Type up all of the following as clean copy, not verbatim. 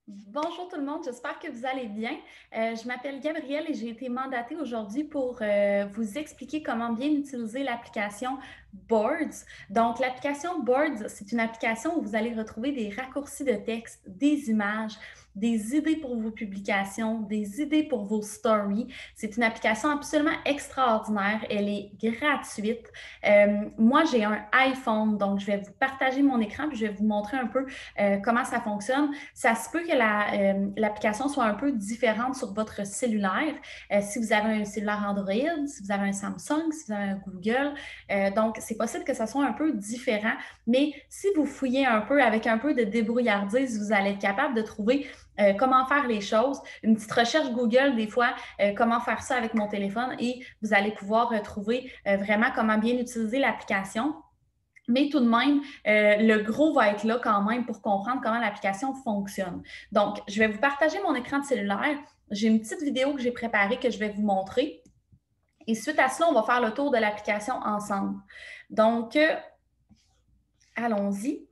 Bonjour tout le monde, j'espère que vous allez bien. Je m'appelle Gabrielle et j'ai été mandatée aujourd'hui pour vous expliquer comment bien utiliser l'application Boards. Donc, l'application Boards, c'est une application où vous allez retrouver des raccourcis de texte, des images, des idées pour vos publications, des idées pour vos stories. C'est une application absolument extraordinaire. Elle est gratuite. Moi, j'ai un iPhone, donc je vais vous partager mon écran puis je vais vous montrer un peu comment ça fonctionne. Ça se peut que l'application soit un peu différente sur votre cellulaire. Si vous avez un cellulaire Android, si vous avez un Samsung, si vous avez un Google. Donc, c'est possible que ça soit un peu différent. Mais si vous fouillez un peu avec un peu de débrouillardise, vous allez être capable de trouver comment faire les choses. Une petite recherche Google, des fois, comment faire ça avec mon téléphone et vous allez pouvoir trouver vraiment comment bien utiliser l'application. Mais tout de même, le gros va être là quand même pour comprendre comment l'application fonctionne. Donc, je vais vous partager mon écran de cellulaire. J'ai une petite vidéo que j'ai préparée que je vais vous montrer. Et suite à cela, on va faire le tour de l'application ensemble. Donc, allons-y.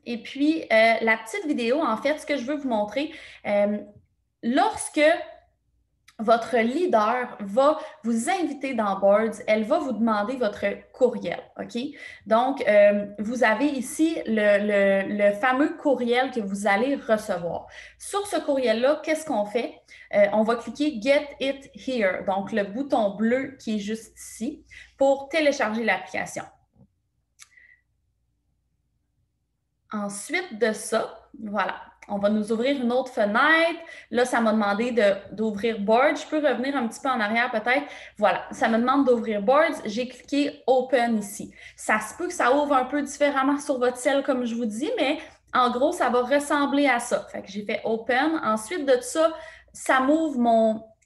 Et puis, la petite vidéo, en fait, ce que je veux vous montrer, lorsque votre leader va vous inviter dans Boards, elle va vous demander votre courriel, OK? Donc, vous avez ici le fameux courriel que vous allez recevoir. Sur ce courriel-là, qu'est-ce qu'on fait? On va cliquer Get it here, donc le bouton bleu qui est juste ici, pour télécharger l'application. Ensuite de ça, voilà, on va nous ouvrir une autre fenêtre. Là, ça m'a demandé d'ouvrir Boards. Je peux revenir un petit peu en arrière peut-être. Voilà, ça me demande d'ouvrir Boards. J'ai cliqué Open ici. Ça se peut que ça ouvre un peu différemment sur votre cell, comme je vous dis, mais en gros, ça va ressembler à ça. Fait que j'ai fait Open. Ensuite de ça, ça m'ouvre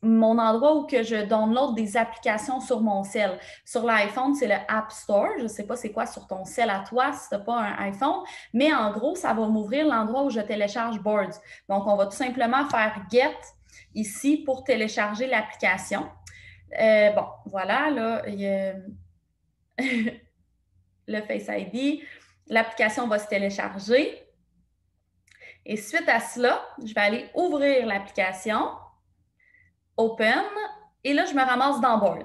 mon endroit où que je download des applications sur mon cell. Sur l'iPhone, c'est le App Store. Je ne sais pas c'est quoi sur ton cell à toi si tu n'as pas un iPhone. Mais en gros, ça va m'ouvrir l'endroit où je télécharge Boards. Donc, on va tout simplement faire Get ici pour télécharger l'application. Bon, voilà, là, il y a le Face ID. L'application va se télécharger. Et suite à cela, je vais aller ouvrir l'application, Open, et là, je me ramasse dans Board.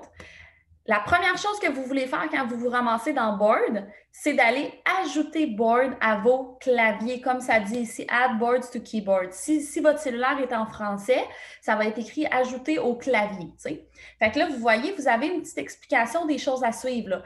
La première chose que vous voulez faire quand vous vous ramassez dans Board, c'est d'aller ajouter Board à vos claviers, comme ça dit ici, Add Boards to Keyboard. Si votre cellulaire est en français, ça va être écrit Ajouter au clavier. T'sais. Fait que là, vous voyez, vous avez une petite explication des choses à suivre. Là.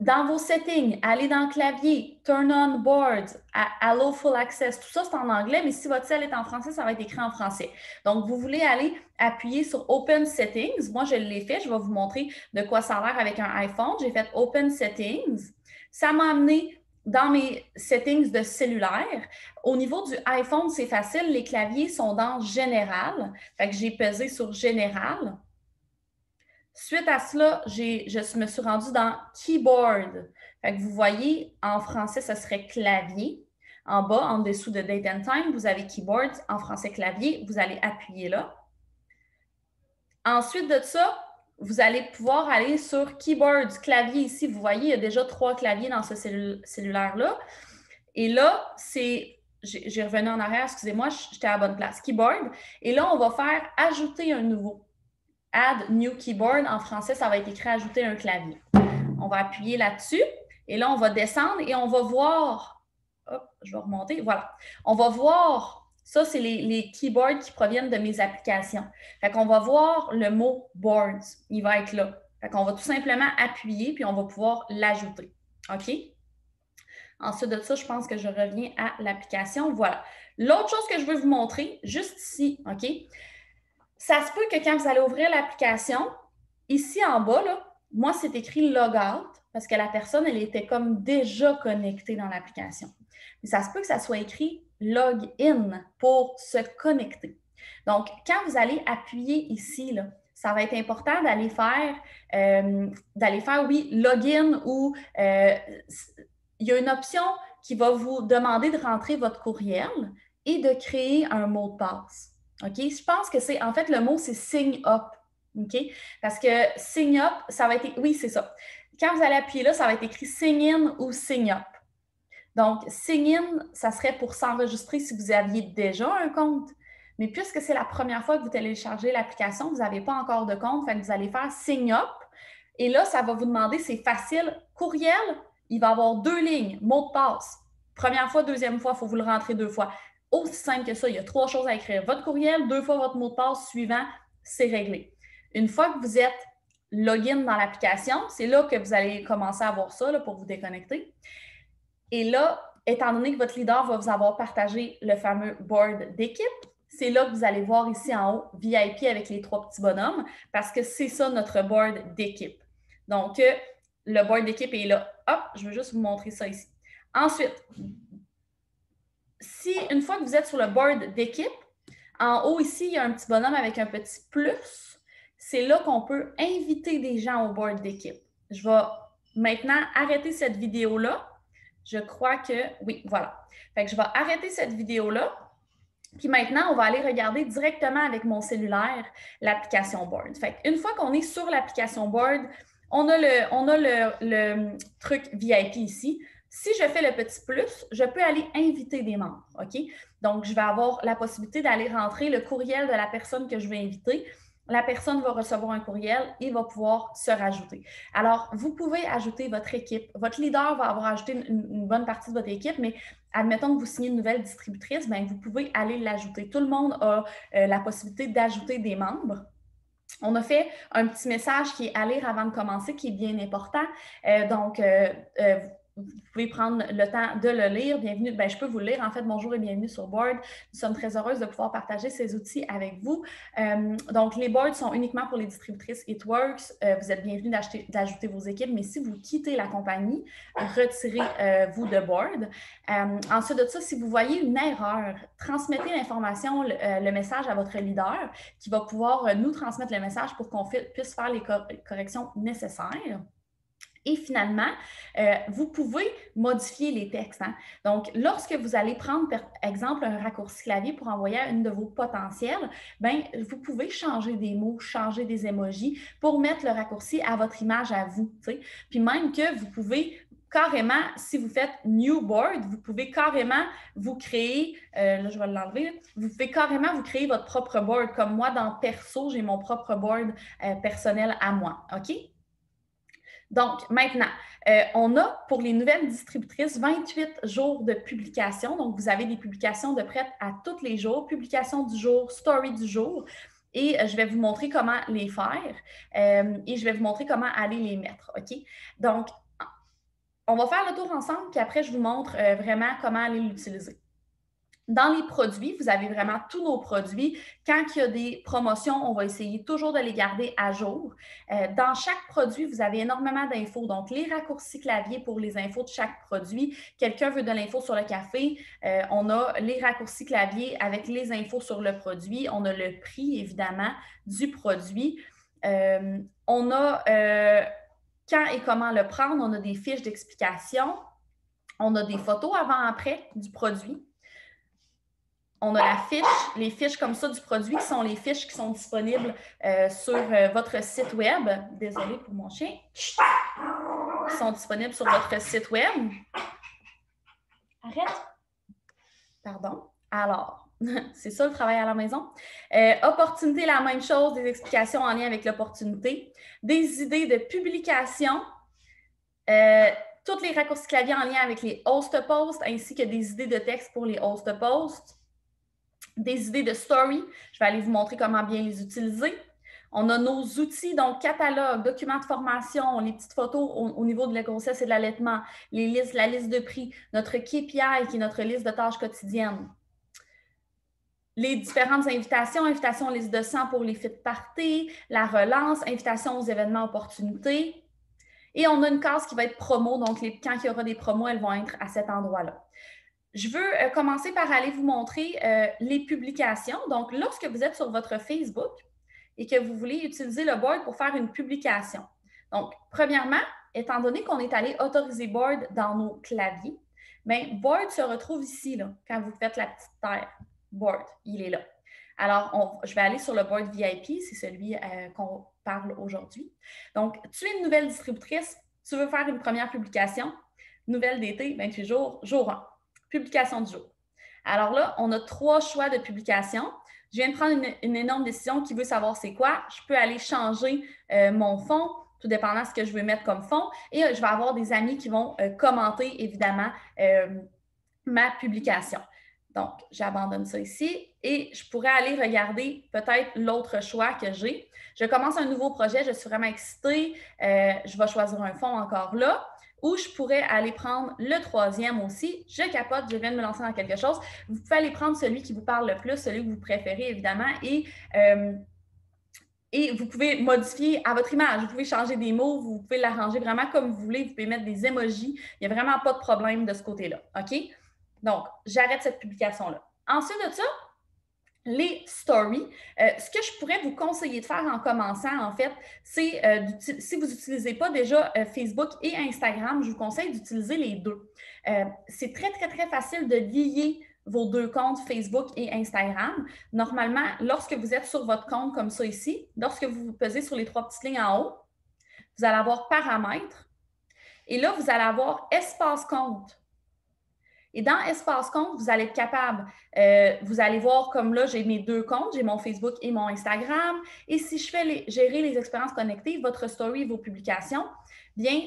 Dans vos settings, allez dans le clavier, Turn on Boards, Allow Full Access. Tout ça, c'est en anglais, mais si votre cell est en français, ça va être écrit en français. Donc, vous voulez aller appuyer sur Open Settings. Moi, je l'ai fait. Je vais vous montrer de quoi ça a l'air avec un iPhone. J'ai fait Open Settings. Ça m'a amené dans mes settings de cellulaire. Au niveau du iPhone, c'est facile. Les claviers sont dans Général. Fait que j'ai pesé sur Général. Suite à cela, je me suis rendue dans Keyboard. Fait que vous voyez, en français, ce serait clavier. En bas, en dessous de Date and Time, vous avez Keyboard. En français, clavier. Vous allez appuyer là. Ensuite de ça, vous allez pouvoir aller sur Keyboard, clavier ici. Vous voyez, il y a déjà 3 claviers dans ce cellulaire-là. Et là, j'ai revenu en arrière, excusez-moi, j'étais à la bonne place. Keyboard. Et là, on va faire ajouter un nouveau. Add New Keyboard. En français, ça va être écrit ajouter un clavier. On va appuyer là-dessus et là, on va descendre et on va voir. Hop, je vais remonter. Voilà. On va voir. Ça, c'est les keyboards qui proviennent de mes applications. Fait qu'on va voir le mot boards. Il va être là. Fait qu'on va tout simplement appuyer puis on va pouvoir l'ajouter. OK? Ensuite de ça, je pense que je reviens à l'application. Voilà. L'autre chose que je veux vous montrer, juste ici, OK? Ça se peut que quand vous allez ouvrir l'application, ici en bas, là, moi, c'est écrit Logout parce que la personne, elle était comme déjà connectée dans l'application. Mais ça se peut que ça soit écrit Login pour se connecter. Donc, quand vous allez appuyer ici, là, ça va être important d'aller faire, oui, Login ou il y a une option qui va vous demander de rentrer votre courriel et de créer un mot de passe. OK? Je pense que en fait, le mot, c'est sign up. OK? Parce que sign up, ça va être, oui, c'est ça. Quand vous allez appuyer là, ça va être écrit sign in ou sign up. Donc, sign-in, ça serait pour s'enregistrer si vous aviez déjà un compte. Mais puisque c'est la première fois que vous téléchargez l'application, vous n'avez pas encore de compte, fait que vous allez faire sign up. Et là, ça va vous demander, c'est facile, courriel, il va y avoir 2 lignes, mot de passe. Première fois, deuxième fois, il faut vous le rentrer 2 fois. Aussi simple que ça, il y a 3 choses à écrire. Votre courriel, 2 fois votre mot de passe suivant, c'est réglé. Une fois que vous êtes login dans l'application, c'est là que vous allez commencer à voir ça là, pour vous déconnecter. Et là, étant donné que votre leader va vous avoir partagé le fameux board d'équipe, c'est là que vous allez voir ici en haut VIP avec les 3 petits bonhommes parce que c'est ça notre board d'équipe. Donc, le board d'équipe est là. Hop, je veux juste vous montrer ça ici. Ensuite, si une fois que vous êtes sur le board d'équipe, en haut ici, il y a un petit bonhomme avec un petit plus. C'est là qu'on peut inviter des gens au board d'équipe. Je vais maintenant arrêter cette vidéo-là. Je crois que oui, voilà. Fait que je vais arrêter cette vidéo-là. Puis maintenant, on va aller regarder directement avec mon cellulaire l'application Board. Fait qu'une fois qu'on est sur l'application Board, on a le truc VIP ici. Si je fais le petit plus, je peux aller inviter des membres, OK? Donc, je vais avoir la possibilité d'aller rentrer le courriel de la personne que je vais inviter. La personne va recevoir un courriel et va pouvoir se rajouter. Alors, vous pouvez ajouter votre équipe. Votre leader va avoir ajouté une bonne partie de votre équipe, mais admettons que vous signez une nouvelle distributrice, bien, vous pouvez aller l'ajouter. Tout le monde a la possibilité d'ajouter des membres. On a fait un petit message qui est à lire avant de commencer, qui est bien important. Donc, vous pouvez prendre le temps de le lire. Bienvenue, bien, je peux vous le lire. En fait, bonjour et bienvenue sur Board. Nous sommes très heureuses de pouvoir partager ces outils avec vous. Donc, les boards sont uniquement pour les distributrices It Works. Vous êtes bienvenus d'ajouter vos équipes, mais si vous quittez la compagnie, retirez-vous de Board. Ensuite de ça, si vous voyez une erreur, transmettez l'information, le message à votre leader qui va pouvoir nous transmettre le message pour qu'on puisse faire les corrections nécessaires. Et finalement, vous pouvez modifier les textes. Hein? Donc, lorsque vous allez prendre, par exemple, un raccourci clavier pour envoyer à une de vos potentielles, bien, vous pouvez changer des mots, changer des emojis pour mettre le raccourci à votre image à vous. T'sais. Puis même que vous pouvez carrément, si vous faites New Board, vous pouvez carrément vous créer, là je vais l'enlever, vous pouvez carrément vous créer votre propre board. Comme moi, dans Perso, j'ai mon propre board personnel à moi. OK? Donc, maintenant, on a pour les nouvelles distributrices 28 jours de publication. Donc, vous avez des publications de prêt à tous les jours, publication du jour, story du jour. Et je vais vous montrer comment les faire et je vais vous montrer comment aller les mettre. OK? Donc, on va faire le tour ensemble, puis après, je vous montre vraiment comment aller l'utiliser. Dans les produits, vous avez vraiment tous nos produits. Quand il y a des promotions, on va essayer toujours de les garder à jour. Dans chaque produit, vous avez énormément d'infos. Donc, les raccourcis clavier pour les infos de chaque produit. Quelqu'un veut de l'info sur le café, on a les raccourcis clavier avec les infos sur le produit. On a le prix, évidemment, du produit. On a quand et comment le prendre. On a des fiches d'explication. On a des photos avant-après du produit. On a la fiche, les fiches comme ça du produit qui sont les fiches qui sont disponibles sur votre site web. Désolée pour mon chien. Qui sont disponibles sur votre site web. Arrête. Pardon. Alors, c'est ça le travail à la maison. Opportunité, la même chose, des explications en lien avec l'opportunité. Des idées de publication. Tous les raccourcis clavier en lien avec les host posts ainsi que des idées de texte pour les host posts. Des idées de story. Je vais aller vous montrer comment bien les utiliser. On a nos outils, donc catalogue, documents de formation, les petites photos au niveau de la grossesse et de l'allaitement, la liste de prix, notre KPI qui est notre liste de tâches quotidiennes. Les différentes invitations, invitations liste de 100 pour les fit parties, la relance, invitation aux événements opportunités. Et on a une case qui va être promo, donc quand il y aura des promos, elles vont être à cet endroit-là. Je veux commencer par aller vous montrer les publications. Donc, lorsque vous êtes sur votre Facebook et que vous voulez utiliser le board pour faire une publication. Donc, premièrement, étant donné qu'on est allé autoriser board dans nos claviers, bien, board se retrouve ici, là, quand vous faites la petite terre. Board, il est là. Alors, je vais aller sur le board VIP, c'est celui qu'on parle aujourd'hui. Donc, tu es une nouvelle distributrice, tu veux faire une première publication. nouvelle d'été, 28 jours, jour 1, publication du jour. Alors là, on a 3 choix de publication. Je viens de prendre une énorme décision qui veut savoir c'est quoi. Je peux aller changer mon fond, tout dépendant de ce que je veux mettre comme fond. Et je vais avoir des amis qui vont commenter, évidemment, ma publication. Donc, j'abandonne ça ici et je pourrais aller regarder peut-être l'autre choix que j'ai. Je commence un nouveau projet, je suis vraiment excitée. Je vais choisir un fond encore là. Ou je pourrais aller prendre le troisième aussi. Je capote, je viens de me lancer dans quelque chose. Vous pouvez aller prendre celui qui vous parle le plus, celui que vous préférez, évidemment, et vous pouvez modifier à votre image. Vous pouvez changer des mots, vous pouvez l'arranger vraiment comme vous voulez. Vous pouvez mettre des emojis. Il n'y a vraiment pas de problème de ce côté-là. OK? Donc, j'arrête cette publication-là. Ensuite de ça, les stories. Ce que je pourrais vous conseiller de faire en commençant, en fait, c'est, si vous n'utilisez pas déjà Facebook et Instagram, je vous conseille d'utiliser les deux. C'est très, très, très facile de lier vos 2 comptes Facebook et Instagram. Normalement, lorsque vous êtes sur votre compte comme ça ici, lorsque vous pesez sur les 3 petites lignes en haut, vous allez avoir paramètres et là, vous allez avoir espace compte. Et dans Espace Compte, vous allez être capable, vous allez voir comme là, j'ai mes 2 comptes, j'ai mon Facebook et mon Instagram. Et si je fais gérer les expériences connectées, votre story et vos publications, bien,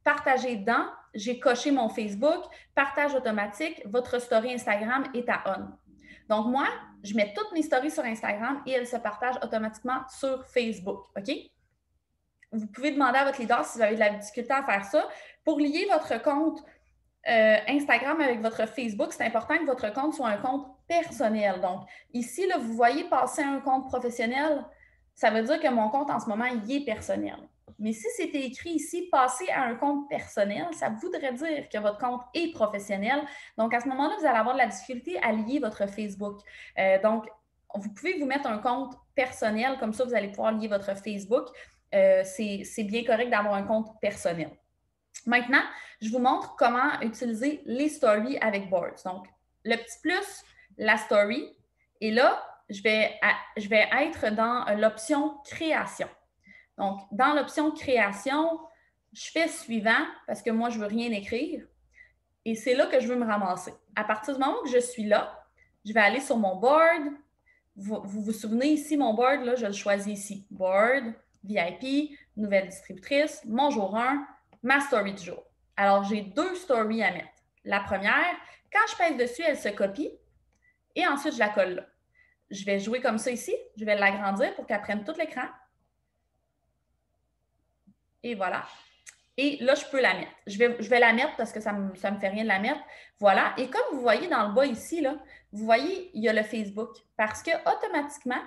partagez dedans, j'ai coché mon Facebook, partage automatique, votre story Instagram est à on. Donc, moi, je mets toutes mes stories sur Instagram et elles se partagent automatiquement sur Facebook. OK? Vous pouvez demander à votre leader si vous avez de la difficulté à faire ça. Pour lier votre compte Instagram avec votre Facebook, c'est important que votre compte soit un compte personnel. Donc, ici, là, vous voyez passer un compte professionnel, ça veut dire que mon compte en ce moment, il est personnel. Mais si c'était écrit ici, passer à un compte personnel, ça voudrait dire que votre compte est professionnel. Donc, à ce moment-là, vous allez avoir de la difficulté à lier votre Facebook. Donc, vous pouvez vous mettre un compte personnel, comme ça, vous allez pouvoir lier votre Facebook. C'est bien correct d'avoir un compte personnel. Maintenant, je vous montre comment utiliser les stories avec Boards. Donc, le petit plus, la story. Et là, je vais être dans l'option création. Donc, dans l'option création, je fais suivant parce que moi, je ne veux rien écrire. Et c'est là que je veux me ramasser. À partir du moment où je suis là, je vais aller sur mon board. Vous souvenez ici, mon board, là, je le choisis ici. Board, VIP, nouvelle distributrice, mon jour 1, ma story du jour. Alors, j'ai 2 stories à mettre. La première, quand je pèse dessus, elle se copie et ensuite, je la colle là. Je vais jouer comme ça ici. Je vais l'agrandir pour qu'elle prenne tout l'écran. Et voilà. Et là, je peux la mettre. Je vais la mettre parce que ça me fait rien de la mettre. Voilà. Et comme vous voyez dans le bas ici, là, vous voyez, il y a le Facebook. Parce que automatiquement,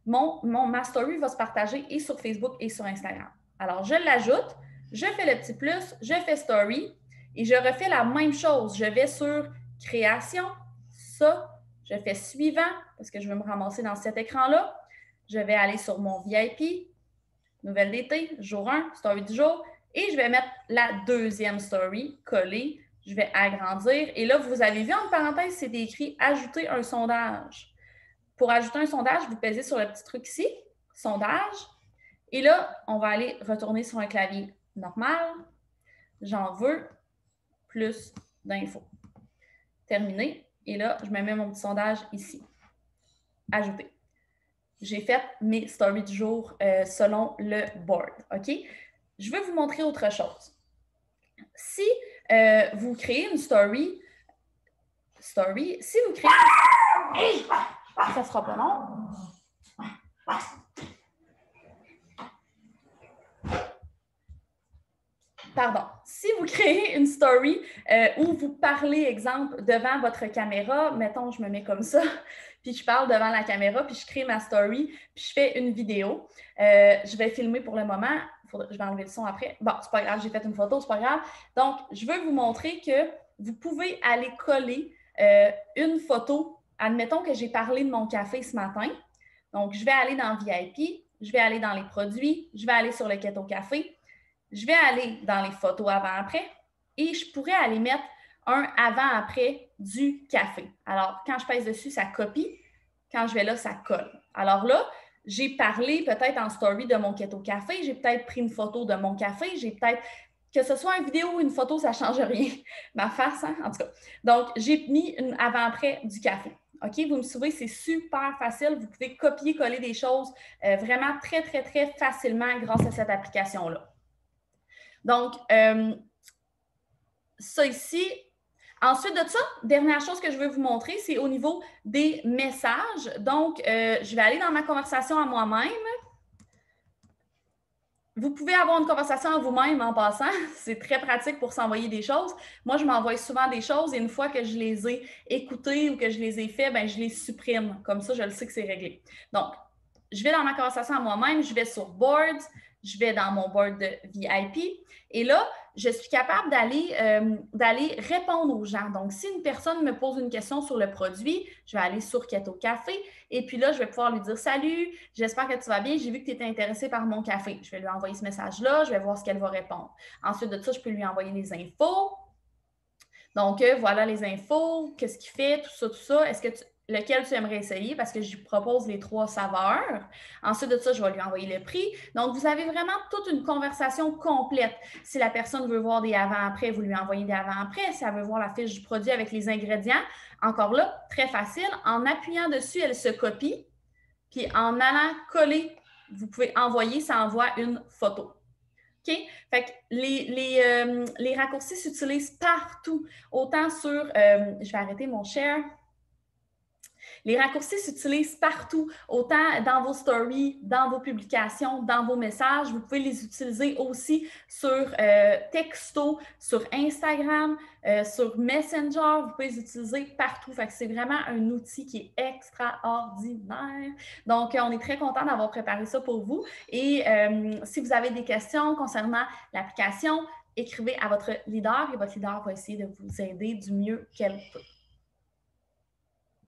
ma story va se partager et sur Facebook et sur Instagram. Alors, je l'ajoute, je fais le petit plus, je fais story et je refais la même chose. Je vais sur création, ça, je fais suivant parce que je veux me ramasser dans cet écran-là. Je vais aller sur mon VIP, nouvelle d'été, jour 1, story du jour. Et je vais mettre la deuxième story collée. Je vais agrandir. Et là, vous avez vu en parenthèse, c'est écrit « Ajouter un sondage ». Pour ajouter un sondage, vous pesez sur le petit truc ici, « Sondage ». Et là, on va aller retourner sur un clavier normal. J'en veux plus d'infos. Terminé. Et là, je me mets mon petit sondage ici. Ajouter. J'ai fait mes stories du jour selon le board. OK? Je veux vous montrer autre chose. Si vous créez une story, si vous créez... Ça ne sera pas long. Pardon. Si vous créez une story où vous parlez, exemple, devant votre caméra, mettons, je me mets comme ça, puis je parle devant la caméra, puis je crée ma story, puis je fais une vidéo. Je vais filmer pour le moment. Je vais enlever le son après. Bon, c'est pas grave, j'ai fait une photo, c'est pas grave. Donc, je veux vous montrer que vous pouvez aller coller une photo. Admettons que j'ai parlé de mon café ce matin. Donc, je vais aller dans VIP, je vais aller dans les produits, je vais aller sur le Keto Café. Je vais aller dans les photos avant-après et je pourrais aller mettre un avant-après du café. Alors, quand je pèse dessus, ça copie. Quand je vais là, ça colle. Alors là, j'ai parlé peut-être en story de mon Keto Café, j'ai peut-être pris une photo de mon café, j'ai peut-être que ce soit une vidéo ou une photo, ça ne change rien. Ma face, hein, en tout cas. Donc, j'ai mis une avant-après du café. OK, vous me suivez, c'est super facile. Vous pouvez copier-coller des choses vraiment très, très, très facilement grâce à cette application-là. Donc, ça ici. Ensuite de ça, dernière chose que je veux vous montrer, c'est au niveau des messages. Donc, je vais aller dans ma conversation à moi-même. Vous pouvez avoir une conversation à vous-même en passant. C'est très pratique pour s'envoyer des choses. Moi, je m'envoie souvent des choses et une fois que je les ai écoutées ou que je les ai fait, ben, je les supprime. Comme ça, je le sais que c'est réglé. Donc, je vais dans ma conversation à moi-même, je vais sur Boards, je vais dans mon board de VIP et là, je suis capable d'aller répondre aux gens. Donc, si une personne me pose une question sur le produit, je vais aller sur Keto Café et puis là, je vais pouvoir lui dire « Salut, j'espère que tu vas bien, j'ai vu que tu étais intéressé par mon café. » Je vais lui envoyer ce message-là, je vais voir ce qu'elle va répondre. Ensuite de ça, je peux lui envoyer les infos. Donc, voilà les infos, qu'est-ce qu'il fait, tout ça, tout ça. Lequel tu aimerais essayer parce que je lui propose les 3 saveurs. Ensuite de ça, je vais lui envoyer le prix. Donc, vous avez vraiment toute une conversation complète. Si la personne veut voir des avant-après, vous lui envoyez des avant-après. Si elle veut voir la fiche du produit avec les ingrédients, encore là, très facile. En appuyant dessus, elle se copie. Puis en allant coller, vous pouvez envoyer, ça envoie une photo. OK? Fait que les raccourcis s'utilisent partout. Autant sur, je vais arrêter mon share. Les raccourcis s'utilisent partout, autant dans vos stories, dans vos publications, dans vos messages. Vous pouvez les utiliser aussi sur texto, sur Instagram, sur Messenger. Vous pouvez les utiliser partout. Fait que c'est vraiment un outil qui est extraordinaire. Donc, on est très content d'avoir préparé ça pour vous. Et si vous avez des questions concernant l'application, écrivez à votre leader et votre leader va essayer de vous aider du mieux qu'elle peut.